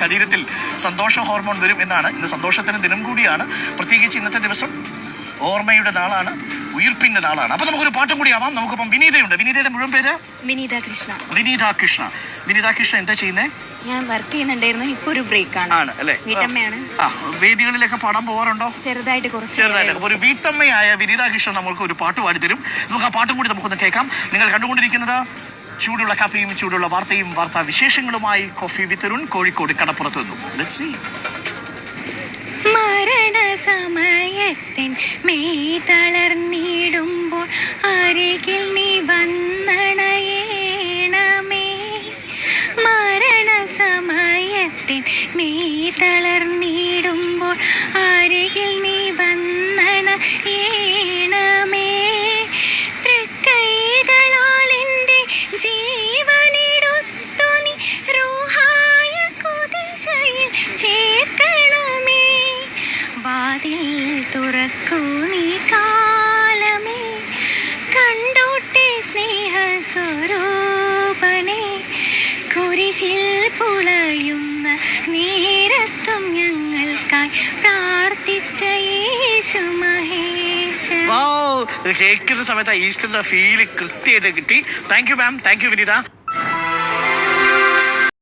ശരീരത്തിൽ സന്തോഷ ഹോർമോൺ വരും എന്നാണ്. ഇന്ന് സന്തോഷത്തിന് ദിനം കൂടിയാണ്. പ്രത്യേകിച്ച് ഇന്നത്തെ ദിവസം ഓർമ്മയുടെ നാളാണ്, ഉയിർപ്പിന്റെ നാളാണ്. അപ്പൊ നമുക്കൊരു പാട്ടും കൂടി ആവാം. നമുക്കിപ്പം വിനീതയുണ്ട്. വിനീതയുടെ മുഴുവൻ പേര് വിനീത കൃഷ്ണ. വിനീത കൃഷ്ണ എന്താ ചെയ്യുന്നേ? ഞാൻ വർക്ക് ചെയ്യുന്നുണ്ടായിരുന്നു, ഇപ്പൊ ഒരു ബ്രേക്ക് ആണ് അല്ലേ? വീട്ടമ്മയാണ്. വേദികളിലൊക്കെ പാടാൻ പോകാറുണ്ടോ? ചെറുതായിട്ട്. ഒരു വീട്ടമ്മയായ വിനീത കൃഷ്ണ നമ്മൾക്ക് ഒരു പാട്ട് പാടിത്തരും. നമുക്ക് ആ പാട്ടും കൂടി നമുക്കൊന്ന് കേൾക്കാം. നിങ്ങൾ കണ്ടുകൊണ്ടിരിക്കുന്നത് ചൂടുള്ള കാപ്പിയും ചൂടുള്ള വാർത്തയും വാർത്താ വിശേഷങ്ങളുമായി കോഫി വിത്ത് അരുൺ, കോഴിക്കോട് കടപ്പുറത്ത് നിന്നും. Let's see. മരണസമയത്തിൻ മെയ് തളർന്നിടുമ്പോൾ അരികിൽ നീ വന്നണയേണമേ. മരണസമയത്തിൻ മെയ് തളർന്നിടുമ്പോൾ അരികിൽ നീ വന്നണയേണമേ. തൃക്കൈകളാൽ എൻ്റെ ജീവനെടുത്തു നീ റൂഹായ കുദിശയിൽ ചേർക്കണമേ. വാതിൽ തുറക്കൂ നീ കാലമേ, കണ്ടോട്ടെ സ്നേഹസ്വരൂപനെ. കുരിശിൽ പുളയുന്ന നേരത്തും ഞങ്ങൾക്കായി പ്രാർത്ഥിച്ച യേശു മഹേശൻ. കേൾക്കുന്ന സമയത്ത് ഈസ്റ്ററിന്റെ ഫീല് കൃത്യമായിട്ട് കിട്ടി. Thank you ma'am, thank you Vineetha.